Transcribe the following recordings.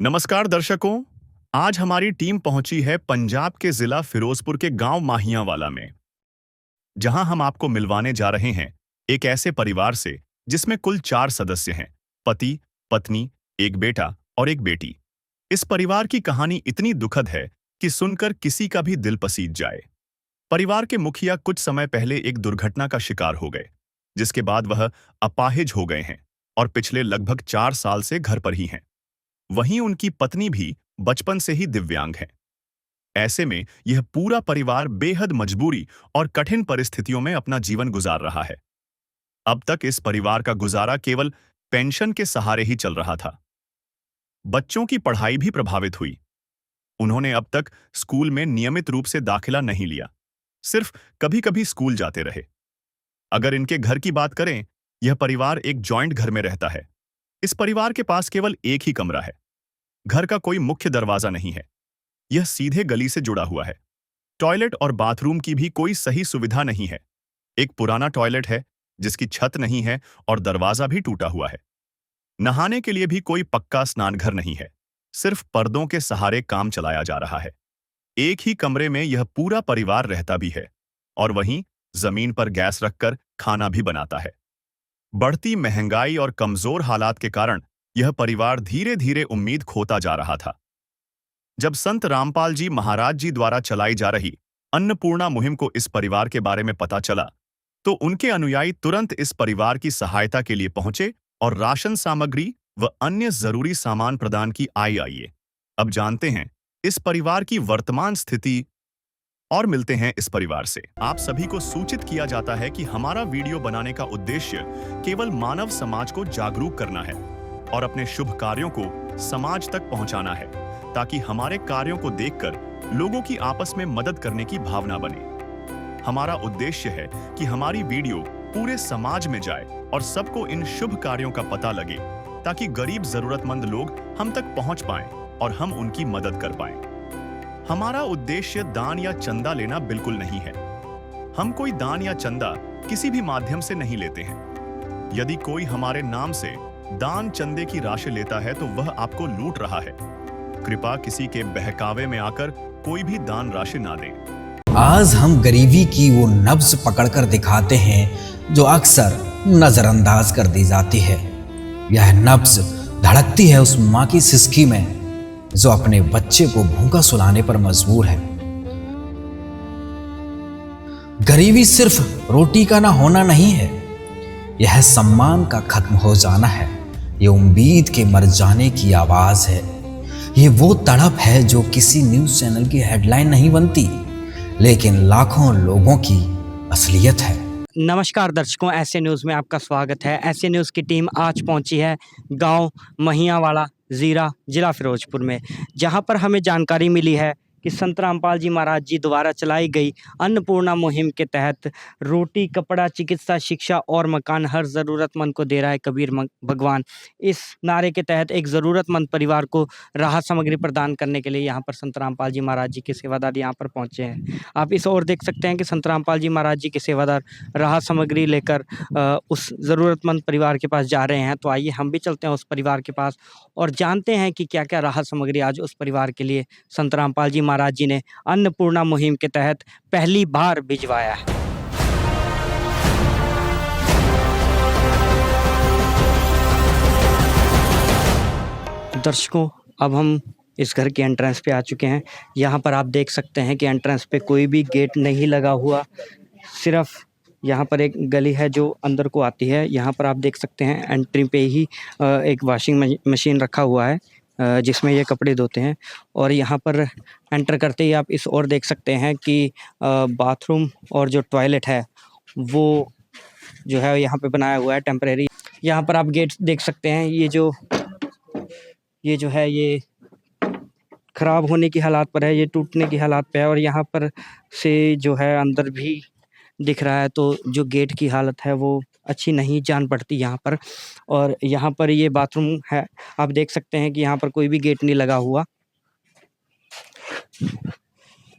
नमस्कार दर्शकों। आज हमारी टीम पहुंची है पंजाब के जिला फिरोजपुर के गांव माहियांवाला में, जहां हम आपको मिलवाने जा रहे हैं एक ऐसे परिवार से जिसमें कुल 4 सदस्य हैं: पति, पत्नी, एक बेटा और एक बेटी। इस परिवार की कहानी इतनी दुखद है कि सुनकर किसी का भी दिल पसीज जाए। परिवार के मुखिया कुछ समय पहले एक दुर्घटना का शिकार हो गए, जिसके बाद वह अपाहिज हो गए हैं और पिछले लगभग 4 साल से घर पर ही हैं। वहीं उनकी पत्नी भी बचपन से ही दिव्यांग है। ऐसे में यह पूरा परिवार बेहद मजबूरी और कठिन परिस्थितियों में अपना जीवन गुजार रहा है। अब तक इस परिवार का गुजारा केवल पेंशन के सहारे ही चल रहा था। बच्चों की पढ़ाई भी प्रभावित हुई। उन्होंने अब तक स्कूल में नियमित रूप से दाखिला नहीं लिया, सिर्फ कभी-कभी स्कूल जाते रहे। अगर इनके घर की बात करें, यह परिवार एक जॉइंट घर में रहता है। इस परिवार के पास केवल एक ही कमरा है। घर का कोई मुख्य दरवाजा नहीं है, यह सीधे गली से जुड़ा हुआ है। टॉयलेट और बाथरूम की भी कोई सही सुविधा नहीं है। एक पुराना टॉयलेट है जिसकी छत नहीं है और दरवाजा भी टूटा हुआ है। नहाने के लिए भी कोई पक्का स्नानघर नहीं है, सिर्फ पर्दों के सहारे काम चलाया जा रहा है। एक ही कमरे में यह पूरा परिवार रहता भी है और वहीं जमीन पर गैस रखकर खाना भी बनाता है। बढ़ती महंगाई और कमजोर हालात के कारण यह परिवार धीरे धीरे उम्मीद खोता जा रहा था। जब संत रामपाल जी महाराज जी द्वारा चलाई जा रही अन्नपूर्णा मुहिम को इस परिवार के बारे में पता चला, तो उनके अनुयायी तुरंत इस परिवार की सहायता के लिए पहुंचे और राशन सामग्री व अन्य जरूरी सामान प्रदान की। आइए अब जानते हैं इस परिवार की वर्तमान स्थिति और मिलते हैं इस परिवार से। आप सभी को सूचित किया जाता है कि हमारा वीडियो बनाने का उद्देश्य केवल मानव समाज को जागरूक करना है और अपने शुभ कार्यों को समाज तक पहुंचाना है, ताकि हमारे कार्यों को देखकर लोगों की आपस में मदद करने की भावना बने। हमारा उद्देश्य है कि हमारी वीडियो पूरे समाज में जाए और सबको इन शुभ कार्यों का पता लगे, ताकि गरीब जरूरतमंद लोग हम तक पहुंच पाएं और हम उनकी मदद कर पाएं। हमारा उद्देश्य दान या चंदा लेना बिल्कुल नहीं है। हम कोई दान या चंदा किसी भी माध्यम से नहीं लेते हैं। यदि कोई हमारे नाम से दान चंदे की राशि लेता है तो वह आपको लूट रहा है। कृपया किसी के बहकावे में आकर कोई भी दान राशि ना दें। आज हम गरीबी की वो नब्ज पकड़कर दिखाते हैं जो अक्सर नजरअंदाज कर दी जाती है। यह नब्ज धड़कती है उस माँ की सिसकी में जो अपने बच्चे को भूखा सुलाने पर मजबूर है। गरीबी सिर्फ रोटी का ना होना नहीं है, यह सम्मान का खत्म हो जाना है। ये उम्मीद के मर जाने की आवाज है। ये वो तड़प है जो किसी न्यूज चैनल की हेडलाइन नहीं बनती, लेकिन लाखों लोगों की असलियत है। नमस्कार दर्शकों, ऐसे न्यूज़ में आपका स्वागत है। ऐसे न्यूज़ की टीम आज पहुंची है गांव महियांवाला ज़ीरा, जिला फिरोजपुर में, जहां पर हमें जानकारी मिली है कि संत रामपाल जी महाराज जी द्वारा चलाई गई अन्नपूर्णा मुहिम के तहत रोटी, कपड़ा, चिकित्सा, शिक्षा और मकान हर ज़रूरतमंद को दे रहा है कबीर भगवान। इस नारे के तहत एक ज़रूरतमंद परिवार को राहत सामग्री प्रदान करने के लिए यहाँ पर संत रामपाल जी महाराज जी के सेवादार यहाँ पर पहुँचे हैं। आप इस ओर देख सकते हैं कि संत रामपाल जी महाराज जी के सेवादार राहत सामग्री लेकर उस ज़रूरतमंद परिवार के पास जा रहे हैं। तो आइए हम भी चलते हैं उस परिवार के पास और जानते हैं कि क्या क्या राहत सामग्री आज उस परिवार के लिए संत रामपाल जी महाराज जी ने अन्नपूर्णा मुहिम के तहत पहली बार भिजवाया है। दर्शकों, अब हम इस घर के एंट्रेंस पे आ चुके हैं। यहाँ पर आप देख सकते हैं कि एंट्रेंस पे कोई भी गेट नहीं लगा हुआ, सिर्फ यहाँ पर एक गली है जो अंदर को आती है। यहाँ पर आप देख सकते हैं एंट्री पे ही एक वॉशिंग मशीन रखा हुआ है जिसमें ये कपड़े धोते हैं। और यहाँ पर एंटर करते ही आप इस ओर देख सकते हैं कि बाथरूम और जो टॉयलेट है वो जो है यहाँ पे बनाया हुआ है टेम्परेरी। यहाँ पर आप गेट देख सकते हैं, ये जो है ये ख़राब होने की हालात पर है, ये टूटने की हालात पे है। और यहाँ पर से जो है अंदर भी दिख रहा है, तो जो गेट की हालत है वो अच्छी नहीं जान पड़ती यहाँ पर। और यहाँ पर ये बाथरूम है, आप देख सकते हैं कि यहाँ पर कोई भी गेट नहीं लगा हुआ।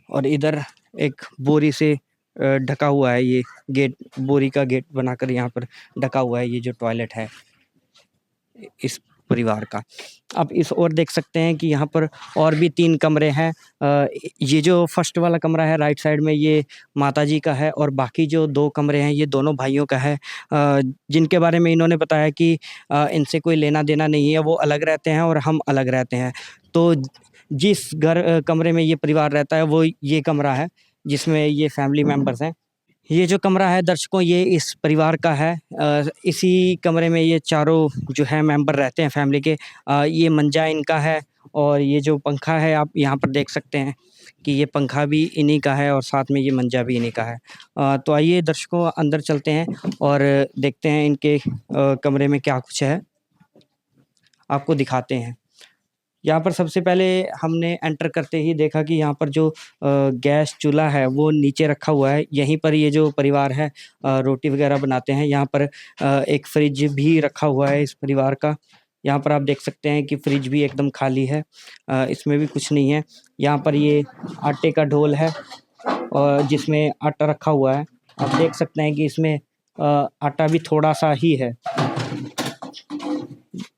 और इधर एक बोरी से ढका हुआ है ये गेट, बोरी का गेट बनाकर यहाँ पर ढका हुआ है ये जो टॉयलेट है। इस परिवार का। आप इस ओर देख सकते हैं कि यहाँ पर और भी 3 कमरे हैं। ये जो फर्स्ट वाला कमरा है राइट साइड में, ये माताजी का है और बाकी जो 2 कमरे हैं ये दोनों भाइयों का है, जिनके बारे में इन्होंने बताया कि इनसे कोई लेना-देना नहीं है, वो अलग रहते हैं और हम अलग रहते हैं। तो जिस कमरे में ये परिवार रहता है वो ये कमरा है, जिसमें ये फैमिली मेंबर्स हैं। ये जो कमरा है दर्शकों, ये इस परिवार का है। इसी कमरे में ये चारों जो है मेंबर रहते हैं फैमिली के। ये मंजा इनका है और ये जो पंखा है आप यहाँ पर देख सकते हैं कि ये पंखा भी इन्हीं का है और साथ में ये मंजा भी इन्हीं का है। तो आइए दर्शकों अंदर चलते हैं और देखते हैं इनके कमरे में क्या कुछ है, आपको दिखाते हैं। यहाँ पर सबसे पहले हमने एंटर करते ही देखा कि यहाँ पर जो गैस चूल्हा है वो नीचे रखा हुआ है। यहीं पर ये जो परिवार है रोटी वगैरह बनाते हैं। यहाँ पर एक फ्रिज भी रखा हुआ है इस परिवार का। यहाँ पर आप देख सकते हैं कि फ्रिज भी एकदम खाली है, इसमें भी कुछ नहीं है। यहाँ पर ये आटे का ढोल है और जिसमें आटा रखा हुआ है। आप देख सकते हैं कि इसमें आटा भी थोड़ा सा ही है,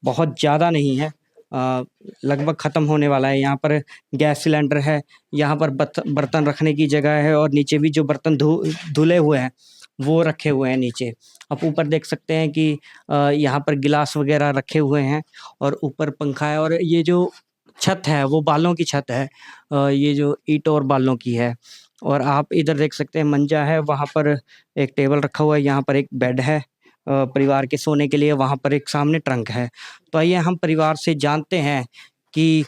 बहुत ज़्यादा नहीं है, लगभग ख़त्म होने वाला है। यहाँ पर गैस सिलेंडर है, यहाँ पर बर्तन रखने की जगह है और नीचे भी जो बर्तन धुले हुए हैं वो रखे हुए हैं नीचे। आप ऊपर देख सकते हैं कि यहाँ पर गिलास वगैरह रखे हुए हैं और ऊपर पंखा है और ये जो छत है वो बालों की छत है। ये जो ईंट और बालों की है। और आप इधर देख सकते हैं मंजा है, वहाँ पर एक टेबल रखा हुआ है, यहाँ पर एक बेड है परिवार के सोने के लिए, वहाँ पर एक सामने ट्रंक है। तो आइए हम परिवार से जानते हैं कि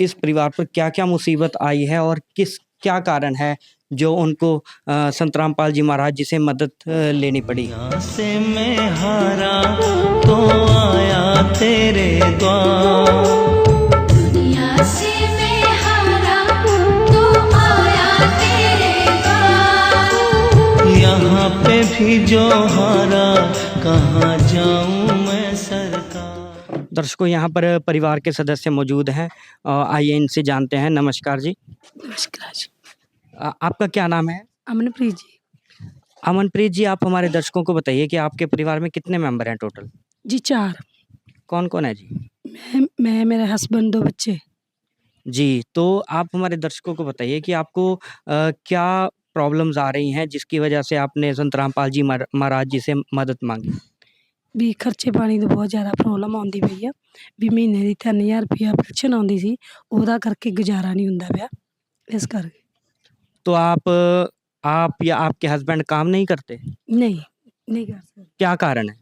इस परिवार पर क्या-क्या मुसीबत आई है और क्या कारण है जो उनको संत रामपाल जी महाराज जी से मदद लेनी पड़ी। दुनिया से मैं हारा तो आया तेरे द्वार, दुनिया से मैं हारा तो आया तेरे द्वार, यहाँ पे भी जो हारा कहाँ जाऊँ मैं सरकार। दर्शकों यहाँ पर परिवार के सदस्य मौजूद हैं, आइए इनसे जानते हैं। नमस्कार जी। नमस्कार जी। आपका क्या नाम है? अमनप्रीत जी। अमनप्रीत जी, आप हमारे दर्शकों को बताइए कि आपके परिवार में कितने मेंबर हैं टोटल? जी 4। कौन-कौन है जी? मैं मेरे हस्बैंड 2 बच्चे। जी, तो आप हमारे दर्शकों को बताइए कि आपको क्या प्रॉब्लम्स आ रही हैं जिसकी वजह से आपने संत रामपाल जी महाराज जी से मदद माँगी? ਵੀ ਖਰਚੇ ਪਾਣੀ ਦੀ ਬਹੁਤ ਜ਼ਿਆਦਾ ਪ੍ਰੋਬਲਮ ਆਉਂਦੀ ਪਈ ਆ, ਵੀ ਮਹੀਨੇ ਦੀ 3000 ਰੁਪਇਆ ਪੈਨਸ਼ਨ ਆਉਂਦੀ ਸੀ, ਉਹਦਾ ਕਰਕੇ ਗੁਜ਼ਾਰਾ ਨਹੀਂ ਹੁੰਦਾ ਪਿਆ, ਇਸ ਕਰਕੇ। तो आप या आपके हस्बैंड काम नहीं करते? ਨਹੀਂ, ਨਹੀਂ ਕਰ ਸਕਦੇ। क्या कारण है?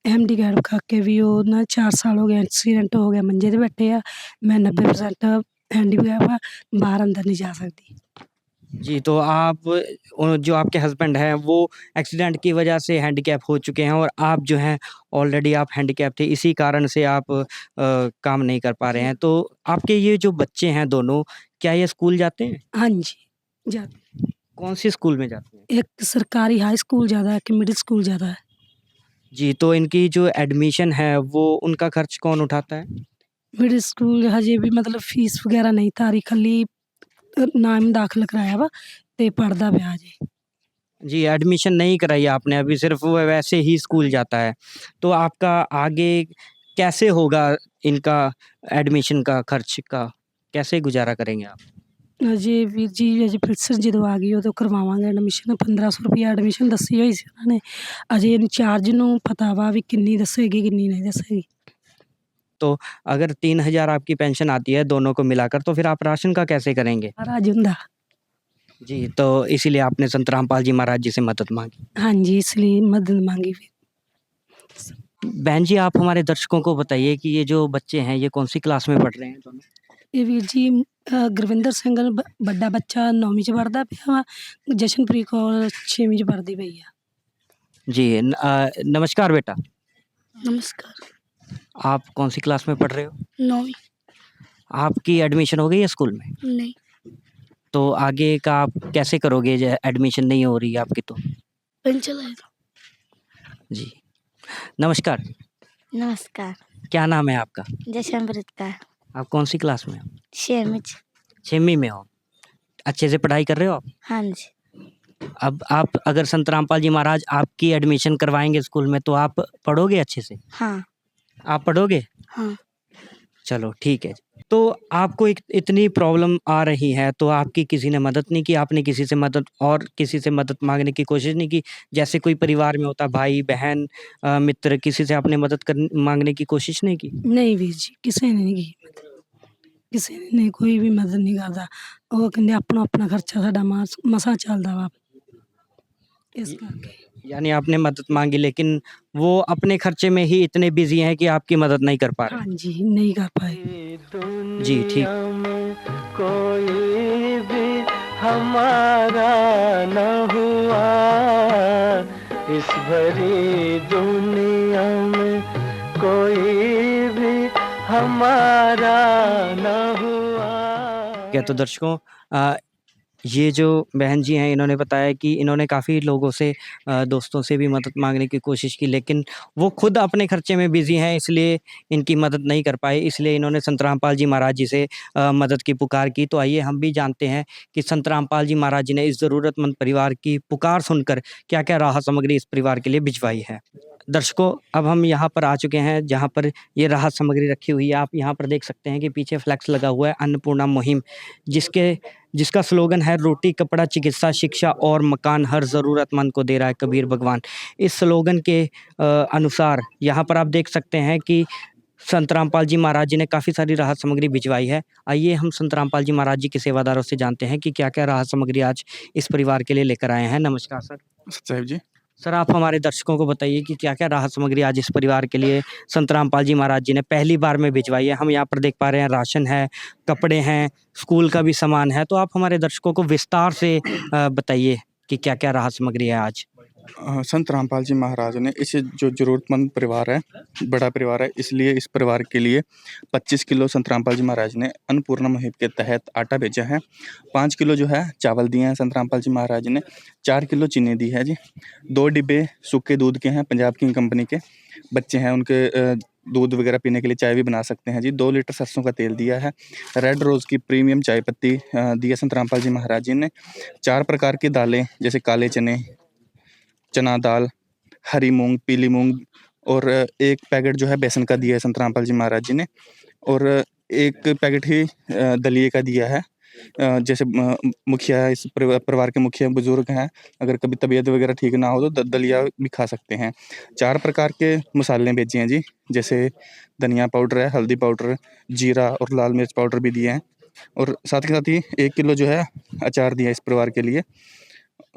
ਹੈਂਡੀਕੈਪ ਖਾ ਕੇ ਵੀ ਉਹ ਨਾ 4 ਸਾਲ ਹੋ ਗਏ ਐਕਸੀਡੈਂਟ ਹੋ ਗਿਆ, ਮੰਜੇ 'ਤੇ ਬੈਠੇ ਆ। ਮੈਂ 90% ਹੈਂਡੀਕੈਪ ਆ, ਬਾਹਰ ਅੰਦਰ नहीं जा सकती। जी, तो आप जो आपके हस्बैंड हैं वो एक्सीडेंट की वजह से हैंडीकैप हो चुके हैं और आप जो हैं ऑलरेडी आप हैंडीकैप थे, इसी कारण से आप काम नहीं कर पा रहे हैं। तो आपके ये जो बच्चे हैं दोनों, क्या ये स्कूल जाते हैं? हाँ जी, जाते। कौन-सी स्कूल में जाते हैं? एक सरकारी हाई स्कूल ज़्यादा है, एक मिडिल स्कूल ज़्यादा है। जी, तो इनकी जो एडमिशन है वो उनका खर्च कौन उठाता है? मिडिल स्कूल हजे भी मतलब फीस वगैरह नहीं तारी, खाली नाम दाखिल कराया वा ते पढ़दा पिया हजे। जी, एडमिशन नहीं कराई आपने अभी, सिर्फ़ वो वैसे ही स्कूल जाता है। तो आपका आगे कैसे होगा इनका एडमिशन का खर्च का, कैसे गुज़ारा करेंगे आप? अजे वीर जी अजे पेंशन ਜਦੋਂ ਆ ਗਈ ਉਦੋਂ ਕਰਵਾਵਾਂਗੇ ਐਡਮਿਸ਼ਨ। 1500 ਰੁਪਈਆ ਐਡਮਿਸ਼ਨ ਦੱਸੀ ਹੋਈ ਸੀ ਉਹਨਾਂ ਨੇ। ਅਜੇ ਇੰਚਾਰਜ ਨੂੰ ਪਤਾ ਵਾ ਵੀ ਕਿੰਨੀ ਦੱਸੇਗੀ ਕਿੰਨੀ नहीं ਦੱਸੇਗੀ। तो अगर 3000 आपकी पेंशन आती है दोनों को मिलाकर, तो फिर आप राशन का कैसे करेंगे? महाराज ਹੁੰਦਾ। जी, तो इसीलिए आपने संत रामपाल जी महाराज जी से मदद माँगी। हाँ जी, इसलिए मदद मांगी फिर। बहन जी, आप हमारे दर्शकों को बताइए कि ये जो बच्चे हैं ये कौन-सी क्लास में पढ़ रहे हैं दोनों? ਇਹ ਵੀਰ ਜੀ ਗੁਰਵਿੰਦਰ ਸਿੰਘ ਵੱਡਾ ਬੱਚਾ 9ਵੀਂ 'ਚ ਪੜ੍ਹਦਾ ਪਿਆ ਵਾ, ਜਸ਼ਨਪ੍ਰੀਤ ਕੌਰ 6ਵੀਂ 'ਚ ਪੜ੍ਹਦੀ ਪਈ ਆ। जी, नमस्कार बेटा। नमस्कार। आप कौन-सी क्लास में पढ़ रहे हो? 9वीं। आपकी एडमिशन हो गई है स्कूल में? नहीं। तो आगे का आप कैसे करोगे एडमिशन नहीं हो रही है आपकी तो? पेंशन आएगा। जी, नमस्कार। नमस्कार। क्या नाम है आपका? जशनप्रीत का आप कौन-सी क्लास में हो? 6वीं। 6वीं में हो। अच्छे से पढ़ाई कर रहे हो आप? हाँ जी। अब आप अगर संत रामपाल जी महाराज आपकी एडमिशन करवाएँगे स्कूल में तो आप पढ़ोगे अच्छे से? हाँ। आप पढ़ोगे? हाँ। चलो ठीक है। तो आपको एक इतनी प्रॉब्लम आ रही है, तो आपकी किसी ने मदद नहीं की? आपने किसी से मदद माँगने की कोशिश नहीं की? जैसे कोई परिवार में होता है भाई-बहन मित्र, किसी से आपने माँगने की कोशिश नहीं की? नहीं ਵੀਰ ਜੀ ਕਿਸੇ ਨੇ ਨਹੀਂ की मदद ਕਿਸੇ ਨੇ ਨਹੀਂ ਕੋਈ ਵੀ ਮਦਦ ਨਹੀਂ ਕਰਦਾ ਉਹ ਕਹਿੰਦੇ ਆਪਣਾ ਆਪਣਾ ਖਰਚਾ ਸਾਡਾ ਮਸਾਂ ਚੱਲਦਾ ਵਾ ਇਸ य ਕਰਕੇ यानी आपने मदद माँगी, लेकिन वो अपने खर्चे में ही इतने बिज़ी हैं कि आपकी मदद नहीं कर पा रहे। ਹਾਂਜੀ नहीं कर पाए जी, ठीक। दुनिया में कोई भी हमारा न हुआ, इस भरी दुनिया में कोई भी हमारा न हुआ। क्या तो दर्शकों, ये जो बहन जी हैं, इन्होंने बताया कि इन्होंने काफ़ी लोगों से दोस्तों से भी मदद माँगने की कोशिश की, लेकिन वो खुद अपने खर्चे में बिज़ी हैं, इसलिए इनकी मदद नहीं कर पाए। इसलिए इन्होंने संत रामपाल जी महाराज जी से मदद की पुकार की। तो आइए हम भी जानते हैं कि संत रामपाल जी महाराज जी ने इस ज़रूरतमंद परिवार की पुकार सुनकर क्या-क्या राहत सामग्री इस परिवार के लिए भिजवाई है। दर्शकों, अब हम यहाँ पर आ चुके हैं, जहाँ पर ये राहत सामग्री रखी हुई है। आप यहाँ पर देख सकते हैं कि पीछे फ्लेक्स लगा हुआ है अन्नपूर्णा मुहिम, जिसका स्लोगन है रोटी, कपड़ा, चिकित्सा, शिक्षा और मकान हर ज़रूरतमंद को दे रहा है कबीर भगवान। इस स्लोगन के अनुसार यहाँ पर आप देख सकते हैं कि संत रामपाल जी महाराज जी ने काफ़ी सारी राहत सामग्री भिजवाई है। आइए हम संत रामपाल जी महाराज जी के सेवादारों से जानते हैं कि क्या-क्या राहत सामग्री आज इस परिवार के लिए लेकर आए हैं। नमस्कार सर। साहब जी। सर, आप हमारे दर्शकों को बताइए कि क्या-क्या राहत सामग्री आज इस परिवार के लिए संत रामपाल जी महाराज जी ने पहली बार में भिजवाई है। हम यहाँ पर देख पा रहे हैं राशन है, कपड़े हैं, स्कूल का भी सामान है। तो आप हमारे दर्शकों को विस्तार से बताइए कि क्या-क्या राहत सामग्री है आज? संत रामपाल जी महाराज ने इस जो ज़रूरतमंद परिवार है, बड़ा परिवार है, इसलिए इस परिवार के लिए 25 किलो संत रामपाल जी महाराज ने अन्नपूर्णा मुहिम के तहत आटा भेजा है। 5 किलो जो है चावल दिए हैं संत रामपाल जी महाराज ने। 4 किलो चीनी दी है जी। 2 डिब्बे सूखे दूध के हैं, पंजाब किंग कंपनी के। बच्चे हैं, उनके दूध वगैरह पीने के लिए चाय भी बना सकते हैं जी। 2 लीटर सरसों का तेल दिया है। रेड रोज़ की प्रीमियम चाय पत्ती दी है संत रामपाल जी महाराज जी ने। 4 प्रकार की दालें, जैसे काले चने, चना दाल, हरी मूँग, पीली मूँग और 1 पैकेट जो है बेसन का दिया है संत रामपाल जी महाराज जी ने, और 1 पैकेट ही दलिए का दिया है। जैसे मुखिया, इस परिवार के मुखिया बुज़ुर्ग हैं, अगर कभी तबीयत वगैरह ठीक ना हो तो दलिया भी खा सकते हैं। 4 प्रकार के मसाले भेजे हैं जी, जैसे धनिया पाउडर है, हल्दी पाउडर, जीरा और लाल मिर्च पाउडर भी दिए हैं, और साथ के साथ ही 1 किलो जो है अचार दिया है इस परिवार के लिए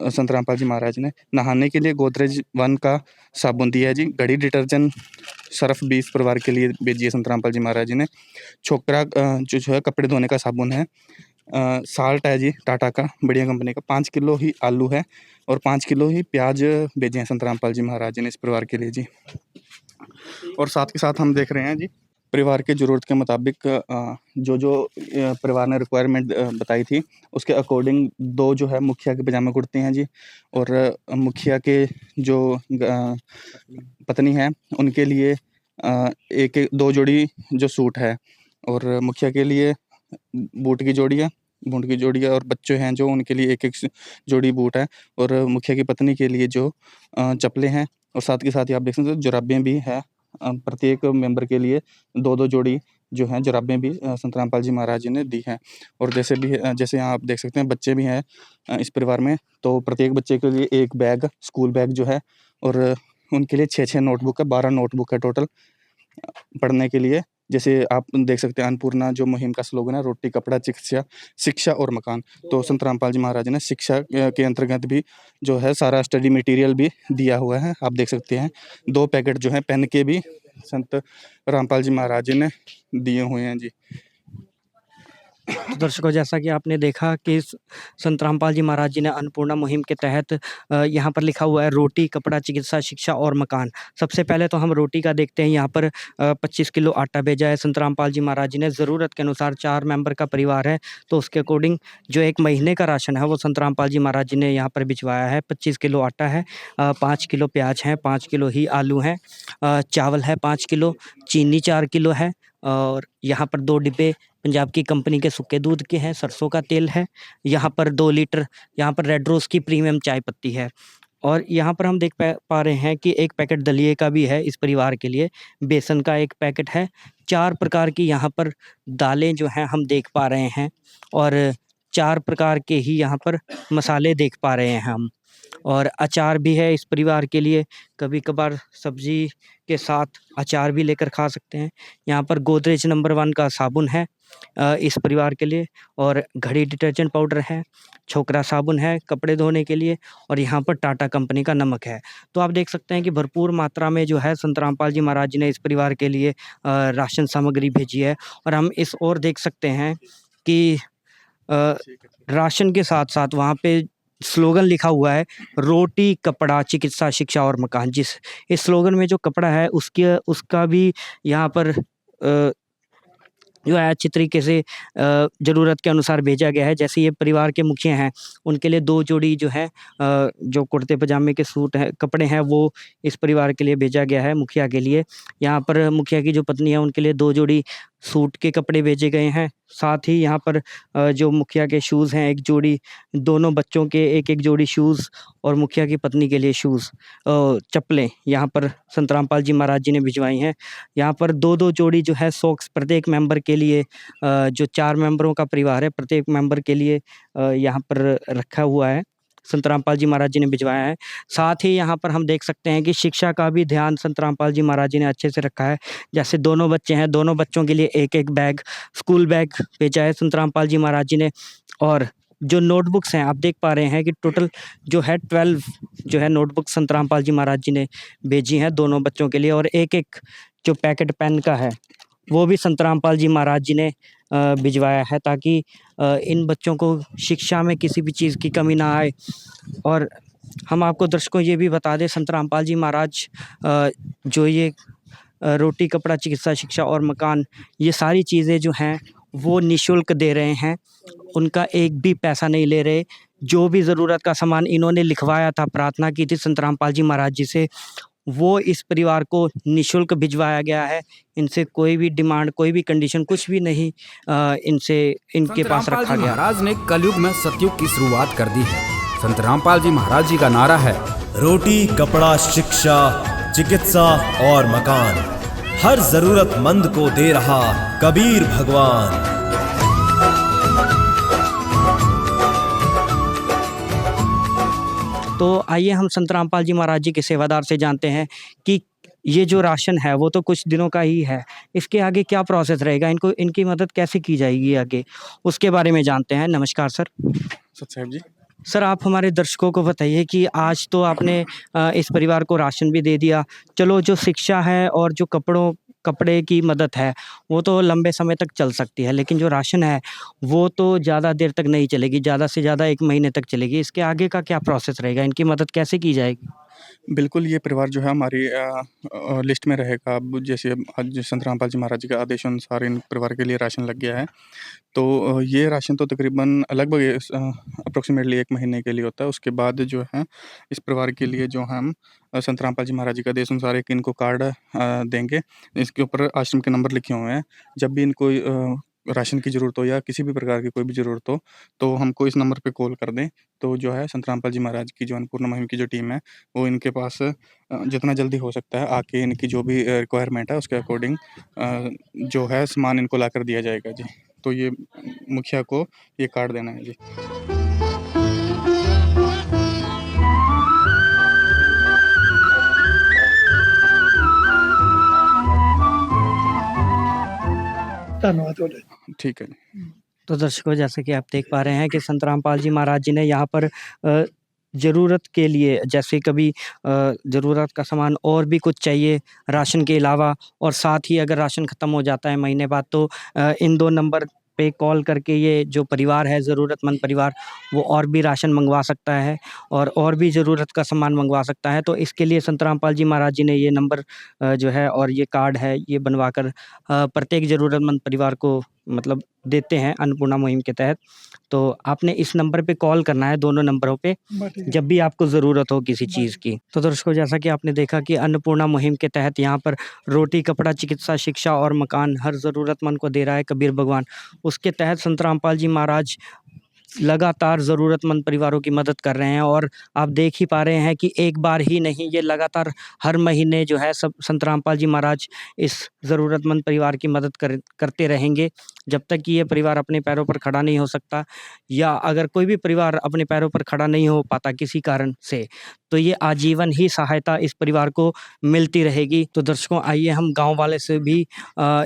संत रामपाल जी महाराज ने। नहाने के लिए गोदरेज 1 का साबुन दिया है जी। घड़ी डिटर्जेंट सर्फ भी इस परिवार के लिए भेजी है संत रामपाल जी महाराज जी ने। छोकरा जो है कपड़े धोने का साबुन है। साल्ट है जी टाटा का, बढ़िया कंपनी का। 5 किलो ही आलू है और 5 किलो ही प्याज भेजे हैं संत रामपाल जी महाराज जी ने इस परिवार के लिए जी। और साथ के साथ हम देख रहे हैं जी, परिवार की ज़रूरत के मुताबिक जो परिवार ने रिक्वायरमेंट बताई थी, उसके अकॉर्डिंग 2 जो है मुखिया के पजामे कुर्ते हैं जी, और मुखिया के जो पत्नी हैं, उनके लिए 2 जोड़ी जो सूट है, और मुखिया के लिए बूट की जोड़ी है, और बच्चे हैं जो, उनके लिए 1-1 जोड़ी बूट है, और मुखिया की पत्नी के लिए जो चप्पलें हैं, और साथ के साथ ही आप देख सकते हो जुराबें भी हैं। प्रत्येक मेंबर के लिए 2-2 जोड़ी जो हैं जुराबें भी संत रामपाल जी महाराज जी ने दी हैं। और जैसे यहाँ आप देख सकते हैं बच्चे भी हैं इस परिवार में, तो प्रत्येक बच्चे के लिए 1 बैग, स्कूल बैग जो है, और उनके लिए 6-6 नोटबुक है, 12 नोटबुक है टोटल पढ़ने के लिए। जैसे आप देख सकते हैं अन्नपूर्णा जो मुहिम का स्लोगन है, रोटी, कपड़ा, चिकित्सा, शिक्षा और मकान। तो संत रामपाल जी महाराज ने शिक्षा के अंतर्गत भी जो है सारा स्टडी मटेरियल भी दिया हुआ है। आप देख सकते हैं 2 पैकेट जो है पेन के भी संत रामपाल जी महाराज जी ने दिए हुए हैं जी। तो दर्शकों, जैसा कि आपने देखा कि संत रामपाल जी महाराज जी ने अन्नपूर्णा मुहिम के तहत यहाँ पर लिखा हुआ है रोटी, कपड़ा, चिकित्सा, शिक्षा और मकान। सबसे पहले तो हम रोटी का देखते हैं। यहाँ पर 25 किलो आटा भेजा है संत रामपाल जी महाराज जी ने। ज़रूरत के अनुसार 4 मेंबर का परिवार है, तो उसके अकॉर्डिंग जो 1 महीने का राशन है वो संत रामपाल जी महाराज जी ने यहाँ पर भिजवाया है। 25 किलो आटा है, 5 किलो प्याज है, 5 किलो ही आलू हैं, चावल है 5 किलो, चीनी 4 किलो है, और यहाँ पर 2 डिब्बे पंजाब की कंपनी के सूखे दूध के हैं, सरसों का तेल है, यहाँ पर 2 लीटर यहाँ पर रेड रोज़ की प्रीमियम चाय पत्ती है। और यहाँ पर हम देख पा रहे हैं कि एक पैकेट दलिए का भी है इस परिवार के लिए, बेसन का एक पैकेट है, 4 प्रकार की यहाँ पर दालें जो हैं हम देख पा रहे हैं और 4 प्रकार के ही यहाँ पर मसाले देख पा रहे हैं हम। और अचार भी है इस परिवार के लिए, कभी-कभार सब्ज़ी के साथ अचार भी लेकर खा सकते हैं। यहाँ पर गोदरेज नंबर 1 का साबुन है इस परिवार के लिए और घड़ी डिटर्जेंट पाउडर है, छोकरा साबुन है कपड़े धोने के लिए और यहाँ पर टाटा कंपनी का नमक है। तो आप देख सकते हैं कि भरपूर मात्रा में जो है संत रामपाल जी महाराज जी ने इस परिवार के लिए राशन सामग्री भेजी है और हम इस ओर देख सकते हैं कि राशन के साथ-साथ वहाँ पे स्लोगन लिखा हुआ है, रोटी, कपड़ा, चिकित्सा, शिक्षा और मकान। इस स्लोगन में जो कपड़ा है उसका भी यहाँ पर जो है अच्छी तरीके से ज़रूरत के अनुसार भेजा गया है। जैसे ये परिवार के मुखिया हैं, उनके लिए 2 जोड़ी जो है जो कुर्ते पजामे के सूट हैं कपड़े हैं वो इस परिवार के लिए भेजा गया है मुखिया के लिए। यहाँ पर मुखिया की जो पत्नी है उनके लिए 2 जोड़ी सूट के कपड़े भेजे गए हैं। साथ ही यहाँ पर जो मुखिया के शूज़ हैं 1 जोड़ी, दोनों बच्चों के 1-1 जोड़ी शूज़ और मुखिया की पत्नी के लिए शूज़ चप्पलें यहाँ पर संत रामपाल जी महाराज जी ने भिजवाई हैं। यहाँ पर 2-2 जोड़ी जो है सॉक्स प्रत्येक मेंबर के लिए जो 4 मेंबरों का परिवार है प्रत्येक मेंबर के लिए यहाँ पर रखा हुआ है, संत रामपाल जी महाराज जी ने भिजवाया है। साथ ही यहाँ पर हम देख सकते हैं कि शिक्षा का भी ध्यान संत रामपाल जी महाराज जी ने अच्छे से रखा है। जैसे दोनों बच्चे हैं, दोनों बच्चों के लिए 1-1 बैग, स्कूल बैग भेजा है संत रामपाल जी महाराज जी ने और जो नोटबुक्स हैं आप देख पा रहे हैं कि टोटल जो है 12 जो है नोटबुक संत रामपाल जी महाराज जी ने भेजी हैं दोनों बच्चों के लिए और 1-1 जो पैकेट पेन का है वो भी संत रामपाल जी महाराज जी ने भिजवाया है ताकि इन बच्चों को शिक्षा में किसी भी चीज़ की कमी ना आए। और हम आपको दर्शकों ये भी बता दें संत रामपाल जी महाराज जो ये रोटी, कपड़ा, चिकित्सा, शिक्षा और मकान ये सारी चीज़ें जो हैं वो निःशुल्क दे रहे हैं। उनका एक भी पैसा नहीं ले रहे। जो भी ज़रूरत का सामान इन्होंने लिखवाया था, प्रार्थना की थी संत रामपाल जी महाराज जी से, वो इस परिवार को निःशुल्क भिजवाया गया है। इनसे कोई भी डिमांड, कोई भी कंडीशन कुछ भी नहीं इनके पास रामपाल रखा जी गया। महाराज ने कलयुग में सतयुग की शुरुआत कर दी है। संत रामपाल जी महाराज जी का नारा है, रोटी, कपड़ा, शिक्षा, चिकित्सा और मकान, हर जरूरतमंद को दे रहा कबीर भगवान। तो आइए हम संत रामपाल जी महाराज जी के सेवादार से जानते हैं कि ये जो राशन है वो तो कुछ दिनों का ही है, इसके आगे क्या प्रोसेस रहेगा, इनकी मदद कैसे की जाएगी आगे, उसके बारे में जानते हैं। नमस्कार सर। सत साहब जी। सर आप हमारे दर्शकों को बताइए कि आज तो आपने इस परिवार को राशन भी दे दिया, चलो जो शिक्षा है और जो कपड़े की मदद है वो तो लंबे समय तक चल सकती है, लेकिन जो राशन है वो तो ज़्यादा देर तक नहीं चलेगी, ज़्यादा से ज़्यादा 1 महीने तक चलेगी। इसके आगे का क्या प्रोसेस रहेगा, इनकी मदद कैसे की जाएगी? बिल्कुल, ये परिवार जो है हमारी लिस्ट में रहेगा। अब जैसे आज संत रामपाल जी महाराज जी के आदेशानुसार इन परिवार के लिए राशन लग गया है। तो ये राशन तो तकरीबन लगभग अप्रॉक्सिमेटली 1 महीने के लिए होता है। उसके बाद जो है इस परिवार के लिए जो हम संत रामपाल जी महाराज जी के आदेशानुसार एक इनको कार्ड देंगे। इसके ऊपर आश्रम के नंबर लिखे हुए हैं। जब भी इनको राशन की ज़रूरत हो या किसी भी प्रकार की कोई भी ज़रूरत हो, तो हमको इस नंबर पे कॉल कर दें। तो जो है संत रामपाल जी महाराज की जो अन्नपूर्णा मुहिम की जो टीम है, वो इनके पास जितना जल्दी हो सकता है आके इनकी जो भी रिक्वायरमेंट है उसके अकॉर्डिंग जो है सामान इनको लाकर दिया जाएगा जी। तो ये मुखिया को ये कार्ड देना है जी। ठीक है जी। तो दर्शकों जैसे कि आप देख पा रहे हैं कि संत रामपाल जी महाराज जी ने यहाँ पर ज़रूरत के लिए जैसे कभी ज़रूरत का सामान और भी कुछ चाहिए राशन के अलावा, और साथ ही अगर राशन ख़त्म हो जाता है महीने बाद, तो इन 2 नंबर पे कॉल करके ये जो परिवार है ज़रूरतमंद परिवार, वो और भी राशन मंगवा सकता है और भी ज़रूरत का सामान मंगवा सकता है। तो इसके लिए संत रामपाल जी महाराज जी ने ये नंबर जो है और ये कार्ड है ये बनवाकर प्रत्येक ज़रूरतमंद परिवार को मतलब देते हैं अन्नपूर्णा मुहिम के तहत। तो आपने इस नंबर पे कॉल करना है, दोनों नंबरों पे, जब भी आपको ज़रूरत हो किसी चीज़ की। तो दर्शकों जैसा कि आपने देखा कि अन्नपूर्णा मुहिम के तहत यहाँ पर रोटी, कपड़ा, चिकित्सा, शिक्षा और मकान हर ज़रूरतमंद को दे रहा है कबीर भगवान। उसके तहत संत रामपाल जी महाराज लगातार ज़रूरतमंद परिवारों की मदद कर रहे हैं और आप देख ही पा रहे हैं कि एक बार ही नहीं, ये लगातार हर महीने जो है सब संत रामपाल जी महाराज इस ज़रूरतमंद परिवार की मदद करते रहेंगे जब तक कि ये परिवार अपने पैरों पर खड़ा नहीं हो सकता, या अगर कोई भी परिवार अपने पैरों पर खड़ा नहीं हो पाता किसी कारण से, तो ये आजीवन ही सहायता इस परिवार को मिलती रहेगी। तो दर्शकों, आइए हम गाँव वाले से भी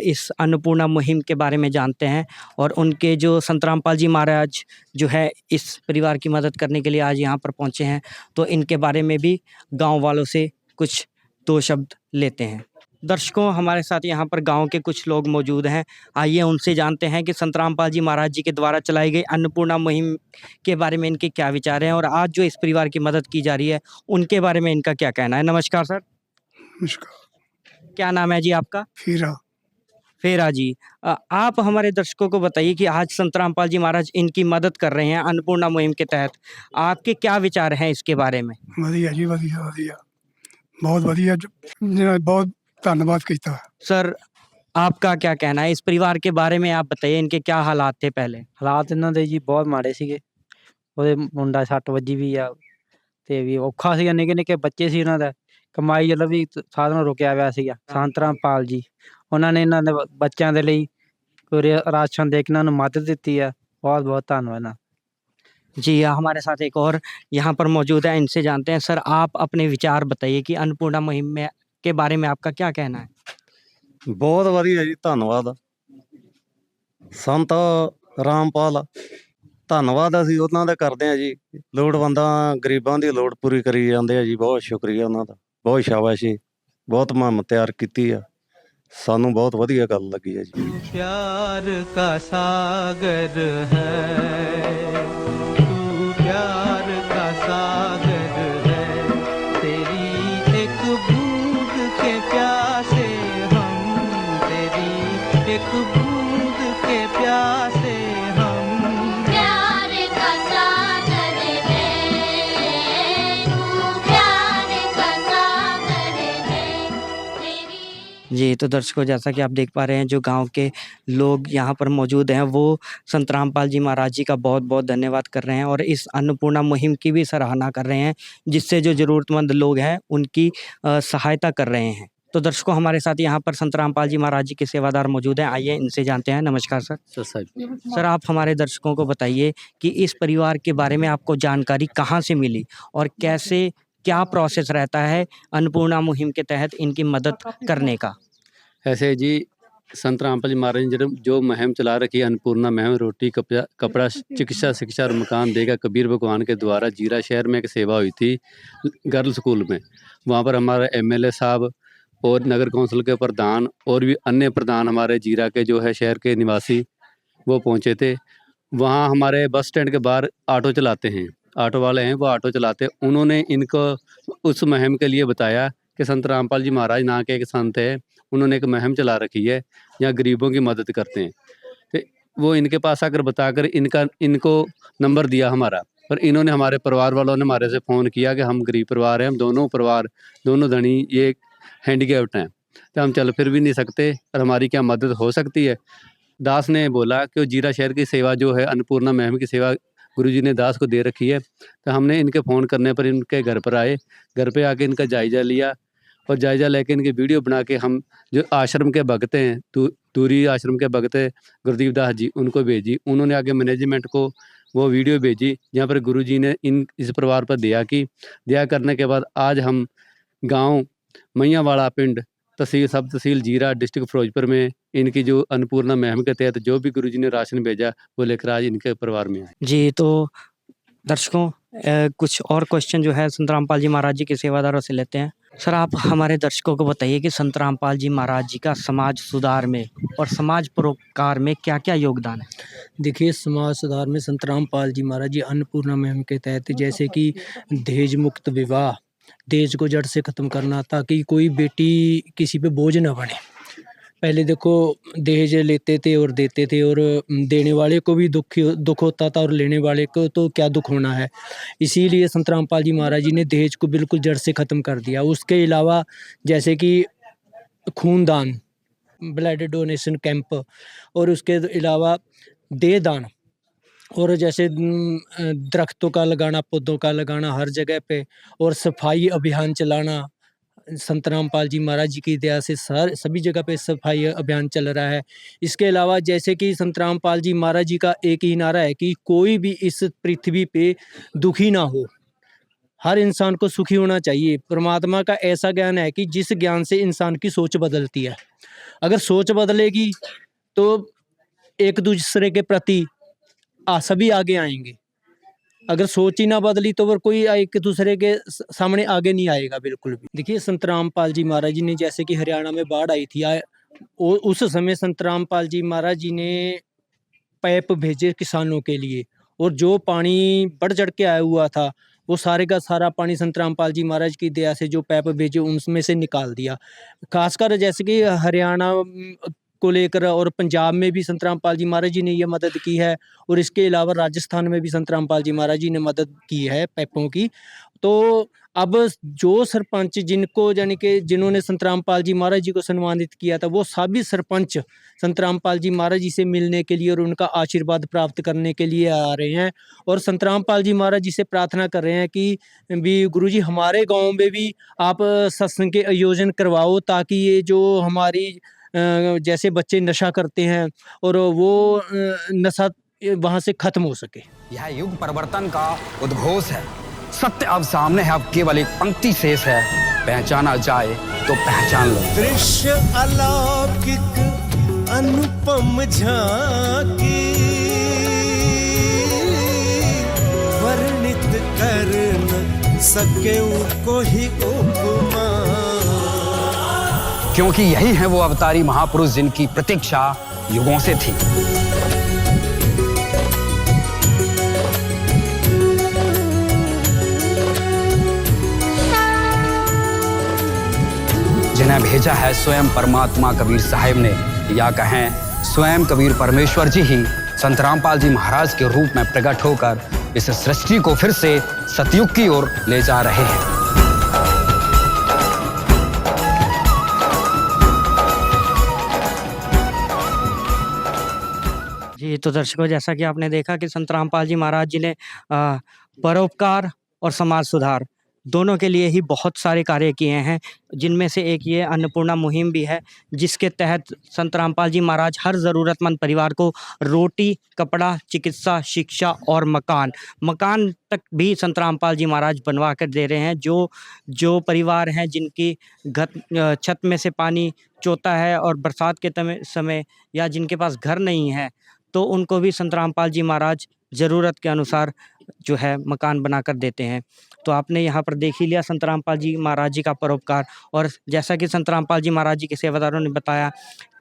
इस अन्नपूर्णा मुहिम के बारे में जानते हैं और उनके जो संत रामपाल जी महाराज जो है इस परिवार की मदद करने के लिए आज यहाँ पर पहुँचे हैं, तो इनके बारे में भी गाँव वालों से कुछ 2 शब्द लेते हैं। दर्शकों, हमारे साथ यहाँ पर गाँव के कुछ लोग मौजूद हैं। आइए उनसे जानते हैं कि संत रामपाल जी महाराज जी के द्वारा चलाई गई अन्नपूर्णा मुहिम के बारे में इनके क्या विचार हैं और आज जो इस परिवार की मदद की जा रही है, उनके बारे में इनका क्या कहना है। नमस्कार सर। नमस्कार। क्या नाम है जी आपका? हीरा। फेरा जी। आप हमारे दर्शकों को बताइए कि आज संत रामपाल जी महाराज इनकी मदद कर रहे हैं अन्नपूर्णा मुहिम के तहत। आपके क्या विचार हैं इसके बारे में? ਵਧੀਆ ਜੀ, ਵਧੀਆ ਵਧੀਆ, ਬਹੁਤ ਵਧੀਆ, ਬਹੁਤ ਧੰਨਵਾਦ ਕੀਤਾ। सर, आपका क्या कहना है इस परिवार के बारे में? आप बताइए इनके क्या हालात थे पहले? ਹਾਲਾਤ ਇਹਨਾਂ ਦੇ ਜੀ ਬਹੁਤ ਮਾੜੇ ਸੀਗੇ। ਉਹਦੇ ਮੁੰਡਾ ਸੱਟ ਵੱਜੀ ਵੀ ਆ ਤੇ ਵੀ ਔਖਾ ਸੀਗਾ, ਨਿੱਕੇ ਨਿੱਕੇ ਬੱਚੇ ਸੀ ਉਹਨਾਂ ਦਾ, ਕਮਾਈ ਵੱਲੋਂ ਵੀ ਸਾਧਨ ਰੁਕਿਆ ਹੋਇਆ ਸੀਗਾ। ਸੰਤ ਰਾਮਪਾਲ ਜੀ ਉਹਨਾਂ ਨੇ ਇਹਨਾਂ ਦੇ ਬੱਚਿਆਂ ਦੇ ਲਈ ਕੋਈ ਰਾਸ਼ਨ ਦੇ ਕੇ ਇਹਨਾਂ ਨੂੰ ਮਦਦ ਦਿੱਤੀ ਆ। ਬਹੁਤ ਬਹੁਤ ਧੰਨਵਾਦ ਇਹਨਾਂ। जी, हमारे साथ एक और यहाँ पर मौजूद है, इनसे जानते हैं। सर, आप अपने विचार बताइए कि अन्नपूर्णा मुहिम में के बारे में आपका क्या कहना है? ਬਹੁਤ ਵਧੀਆ ਜੀ, ਧੰਨਵਾਦ ਸੰਤ ਰਾਮਪਾਲ। ਧੰਨਵਾਦ ਅਸੀਂ ਉਹਨਾਂ ਦਾ ਕਰਦੇ ਹਾਂ ਜੀ, ਲੋੜਵੰਦਾਂ ਗਰੀਬਾਂ ਦੀ ਲੋੜ ਪੂਰੀ ਕਰੀ ਜਾਂਦੇ ਆ ਜੀ। ਬਹੁਤ ਸ਼ੁਕਰੀਆ ਉਹਨਾਂ ਦਾ, ਬਹੁਤ ਸ਼ਾਬਾਸ਼ੀ, ਬਹੁਤ ਮੁਹਿੰਮ ਤਿਆਰ ਕੀਤੀ ਆ, ਸਾਨੂੰ ਬਹੁਤ ਵਧੀਆ ਗੱਲ ਲੱਗੀ ਹੈ ਜੀ। प्यार का सागर है, तू प्यार का सागर है, तेरी एक बूंद के प्यासे हम, तेरी एक बूंद के प्यासे हम। प्यार का सागर है, तू प्यार का सागर है, तेरी। जी, तो दर्शकों, जैसा कि आप देख पा रहे हैं, जो गाँव के लोग यहाँ पर मौजूद हैं, वो संत रामपाल जी महाराज जी का बहुत-बहुत धन्यवाद कर रहे हैं और इस अन्नपूर्णा मुहिम की भी सराहना कर रहे हैं, जिससे जो ज़रूरतमंद लोग हैं, उनकी सहायता कर रहे हैं। तो दर्शकों, हमारे साथ यहाँ पर संत रामपाल जी महाराज जी के सेवादार मौजूद हैं। आइए इनसे जानते हैं। नमस्कार सर। सर, आप हमारे दर्शकों को बताइए कि इस परिवार के बारे में आपको जानकारी कहाँ से मिली और कैसे क्या प्रोसेस रहता है अन्नपूर्णा मुहिम के तहत इनकी मदद करने का? ऐसे जी, संत रामपाल जी महाराज ने जो मुहिम चला रखी है, अन्नपूर्णा मुहिम, रोटी कपड़ा चिकित्सा शिक्षा और मकान देगा कबीर भगवान के द्वारा जीरा शहर में एक सेवा हुई थी गर्ल स्कूल में। वहाँ पर हमारे एमएलए साहब और नगर कौंसिल के प्रधान और भी अन्य प्रधान हमारे जीरा के जो है शहर के निवासी वो पहुँचे थे। वहाँ हमारे बस स्टैंड के बाहर ऑटो चलाते हैं, ऑटो वाले हैं, वो ऑटो चलाते हैं। उन्होंने इनको उस मुहिम के लिए बताया कि संत रामपाल जी महाराज नाम के एक संत है, उन्होंने एक मुहिम चला रखी है, यहाँ गरीबों की मदद करते हैं। तो वो इनके पास आकर बताकर इनको नंबर दिया हमारा, पर इन्होंने हमारे परिवार वालों ने हमारे से फ़ोन किया कि हम गरीब परिवार हैं, हम दोनों धनी ये हैंडीकैप्ड हैं, तो हम चल फिर भी नहीं सकते और हमारी क्या मदद हो सकती है। दास ने बोला कि वो जीरा शहर की सेवा जो है अन्नपूर्णा मुहिम की सेवा गुरुजी ने दास को दे रखी है, तो हमने इनके फ़ोन करने पर इनके घर पर आए, घर पे आके इनका जायज़ा लिया और जायज़ा लेके इनकी वीडियो बना के हम जो आश्रम के भगत हैं, दूरी आश्रम के भगत है गुरदीप दास जी, उनको भेजी। उन्होंने आगे मैनेजमेंट को वो वीडियो भेजी, जहाँ पर गुरुजी ने इस परिवार पर दया की। दया करने के बाद आज हम गाँव मैयावाड़ा पिंड सब तहसील जीरा डिस्ट्रिक्ट फिरोजपुर में इनकी जो अन्नपूर्णा मुहिम के तहत जो भी गुरुजी ने राशन भेजा वो लेकर आज इनके परिवार में आए। जी, तो दर्शकों, कुछ और क्वेश्चन जो है संत रामपाल जी महाराज जी के सेवादारों से लेते हैं। सर, आप हमारे दर्शकों को बताइए कि संत रामपाल जी महाराज जी का समाज सुधार में और समाज परोपकार में क्या-क्या योगदान है? देखिए, समाज सुधार में संत रामपाल जी महाराज जी अन्नपूर्णा मुहिम के तहत जैसे कि दहेज मुक्त विवाह, दहेज को जड़ से ख़त्म करना ताकि कोई बेटी किसी पे बोझ ना बने। पहले देखो दहेज लेते थे और देते थे और देने वाले को भी दुख होता था और लेने वाले को तो क्या दुख होना है। इसीलिए संत रामपाल जी महाराज जी ने दहेज को बिल्कुल जड़ से ख़त्म कर दिया। उसके अलावा जैसे कि खूनदान, ब्लड डोनेशन कैंप और उसके अलावा देह दान, और जैसे दरख्तों का लगाना, पौधों का लगाना हर जगह पे, और सफाई अभियान चलाना। संत रामपाल जी महाराज जी की दया से सभी जगह पे सफाई अभियान चल रहा है। इसके अलावा जैसे कि संत रामपाल जी महाराज जी का एक ही नारा है कि कोई भी इस पृथ्वी पे दुखी ना हो, हर इंसान को सुखी होना चाहिए। परमात्मा का ऐसा ज्ञान है कि जिस ज्ञान से इंसान की सोच बदलती है। अगर सोच बदलेगी तो एक दूसरे के प्रति सभी आगे आएंगे। अगर सोच ही ना बदली तो फिर कोई एक दूसरे के सामने आगे नहीं आएगा बिल्कुल भी। देखिए संत रामपाल जी महाराज जी ने जैसे कि हरियाणा में बाढ़ आई थी, उस समय संत रामपाल जी महाराज जी ने पाइप भेजे किसानों के लिए, और जो पानी बढ़ चढ़ के आया हुआ था वो सारे का सारा पानी संत रामपाल जी महाराज की दया से जो पाइप भेजे उनमें से निकाल दिया। खासकर जैसे कि हरियाणा को लेकर और पंजाब में भी संत रामपाल जी महाराज जी ने ये मदद की है, और इसके अलावा राजस्थान में भी संत रामपाल जी महाराज जी ने मदद की है पाइपों की। तो अब जो सरपंच जिनको यानी कि जिन्होंने संत रामपाल जी महाराज जी को सम्मानित किया था, वो सभी सरपंच संत रामपाल जी महाराज जी से मिलने के लिए और उनका आशीर्वाद प्राप्त करने के लिए आ रहे हैं, और संत रामपाल जी महाराज जी से प्रार्थना कर रहे हैं कि भी गुरुजी हमारे गांव में भी आप सत्संग के आयोजन करवाओ, ताकि ये जो हमारी जैसे बच्चे नशा करते हैं और वो नशा वहाँ से खत्म हो सके। यह युग परिवर्तन का उद्घोष है। सत्य अब सामने है, अब केवल एक पंक्ति शेष है, पहचाना जाए तो पहचान लो। दृश्य अलौकिक अनुपम झांकी, वर्णित कर न सके कोई उपमा। क्योंकि यही है वो अवतारी महापुरुष जिनकी प्रतीक्षा युगों से थी। जिन्हें भेजा है स्वयं परमात्मा कबीर साहिब ने, या कहें स्वयं कबीर परमेश्वर जी ही संत रामपाल जी महाराज के रूप में प्रकट होकर इस सृष्टि को फिर से सतयुग की ओर ले जा रहे हैं। जी, तो दर्शकों जैसा कि आपने देखा कि संत रामपाल जी महाराज जी ने परोपकार और समाज सुधार दोनों के लिए ही बहुत सारे कार्य किए हैं, जिनमें से एक ये अन्नपूर्णा मुहिम भी है, जिसके तहत संत रामपाल जी महाराज हर ज़रूरतमंद परिवार को रोटी, कपड़ा, चिकित्सा, शिक्षा और मकान तक भी संत रामपाल जी महाराज बनवा कर दे रहे हैं। जो परिवार हैं जिनकी छत में से पानी चोता है और बरसात के समय या जिनके पास घर नहीं है, तो उनको भी संत रामपाल जी महाराज ज़रूरत के अनुसार जो है मकान बनाकर देते हैं। तो आपने यहाँ पर देख ही लिया संत रामपाल जी महाराज जी का परोपकार। और जैसा कि संत रामपाल जी महाराज जी के सेवादारों ने बताया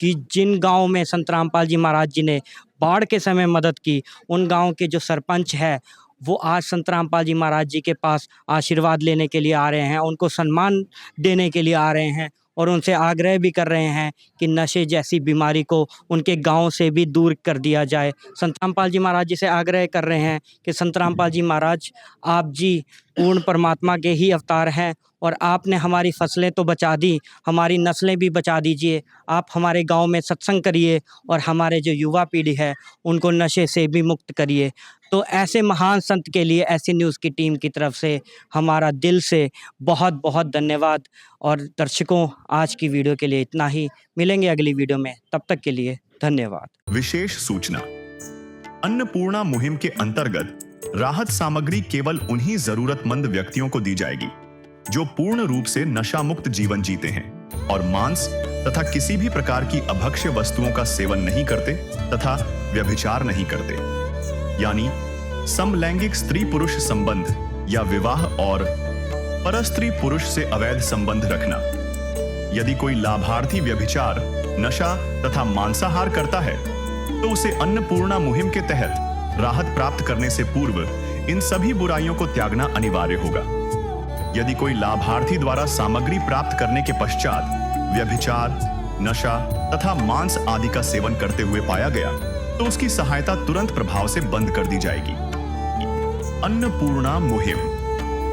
कि जिन गाँव में संत रामपाल जी महाराज जी ने बाढ़ के समय मदद की, उन गाँव के जो सरपंच है वो आज संत रामपाल जी महाराज जी के पास आशीर्वाद लेने के लिए आ रहे हैं, उनको सम्मान देने के लिए आ रहे हैं, और उनसे आग्रह भी कर रहे हैं कि नशे जैसी बीमारी को उनके गांव से भी दूर कर दिया जाए। संत रामपाल जी महाराज जी से आग्रह कर रहे हैं कि संत रामपाल जी महाराज, आप जी पूर्ण परमात्मा के ही अवतार हैं, और आपने हमारी फसलें तो बचा दी, हमारी नस्लें भी बचा दीजिए। आप हमारे गांव में सत्संग करिए और हमारे जो युवा पीढ़ी है उनको नशे से भी मुक्त करिए। तो ऐसे महान संत के लिए ऐसी न्यूज़ की टीम की तरफ से हमारा दिल से बहुत बहुत धन्यवाद। और दर्शकों, आज की वीडियो के लिए इतना ही। मिलेंगे अगली वीडियो में, तब तक के लिए धन्यवाद। विशेष सूचना, अन्नपूर्णा मुहिम के अंतर्गत राहत सामग्री केवल उन्हीं जरूरतमंद व्यक्तियों को दी जाएगी जो पूर्ण रूप से नशा मुक्त जीवन जीते हैं और मांस तथा किसी भी प्रकार की अभक्ष्य वस्तुओं का सेवन नहीं करते तथा व्यभिचार नहीं करते, यानी समलैंगिक स्त्री पुरुष संबंध या विवाह और परस्त्री पुरुष से अवैध संबंध रखना। यदि कोई लाभार्थी व्यभिचार, नशा तथा मांसाहार करता है तो उसे अन्नपूर्णा मुहिम के तहत राहत प्राप्त करने से पूर्व इन सभी बुराइयों को त्यागना अनिवार्य होगा। यदि कोई लाभार्थी द्वारा सामग्री प्राप्त करने के पश्चात व्यभिचार, नशा तथा मांस आदि का सेवन करते हुए पाया गया तो उसकी सहायता तुरंत प्रभाव से बंद कर दी जाएगी। अन्नपूर्णा मुहिम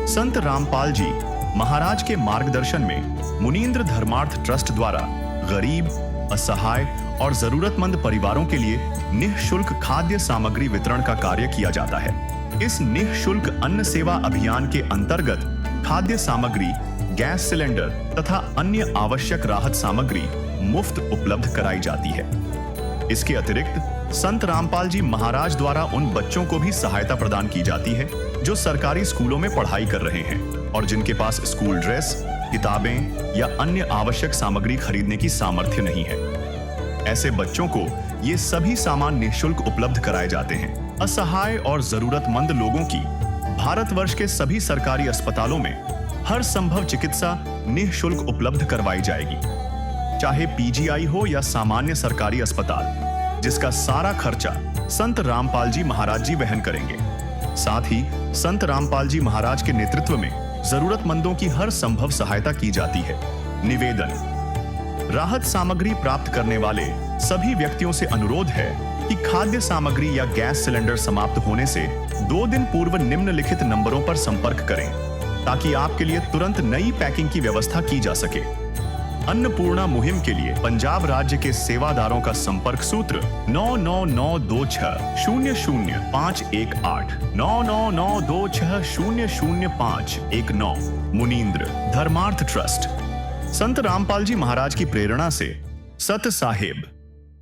संत रामपाल जी महाराज के मार्गदर्शन में मुनीन्द्र धर्मार्थ ट्रस्ट द्वारा गरीब, असहाय और जरूरतमंद परिवारों के लिए निःशुल्क खाद्य सामग्री वितरण का कार्य किया जाता है। इस निःशुल्क अन्न सेवा अभियान के अंतर्गत खाद्य सामग्री, गैस सिलेंडर तथा अन्य आवश्यक राहत सामग्री मुफ्त उपलब्ध कराई जाती है। इसके अतिरिक्त संत रामपाल जी महाराज द्वारा उन बच्चों को भी सहायता प्रदान की जाती है जो सरकारी स्कूलों में पढ़ाई कर रहे हैं और जिनके पास स्कूल ड्रेस, किताबें या अन्य आवश्यक सामग्री खरीदने की सामर्थ्य नहीं है। ऐसे बच्चों को ये सभी सामान निःशुल्क उपलब्ध कराए जाते हैं। असहाय और जरूरतमंद लोगों की भारतवर्ष के सभी सरकारी अस्पतालों में हर संभव चिकित्सा निःशुल्क उपलब्ध करवाई जाएगी, चाहे पीजीआई हो या सामान्य सरकारी अस्पताल, जिसका सारा खर्चा संत रामपाल जी महाराज जी वहन करेंगे। साथ ही संत रामपाल जी महाराज के नेतृत्व में जरूरतमंदों की हर संभव सहायता की जाती है। निवेदन: राहत सामग्री प्राप्त करने वाले सभी व्यक्तियों से अनुरोध है कि खाद्य सामग्री या गैस सिलेंडर समाप्त होने से 2 दिन पूर्व निम्नलिखित नंबरों पर संपर्क करें ताकि आपके लिए तुरंत नई पैकिंग की व्यवस्था की जा सके। अन्नपूर्णा मुहिम के लिए पंजाब राज्य के सेवादारों का संपर्क सूत्र 9992600518 9992600519। मुनींद्र धर्मार्थ ट्रस्ट। संत रामपाल जी महाराज की प्रेरणा से सत साहेब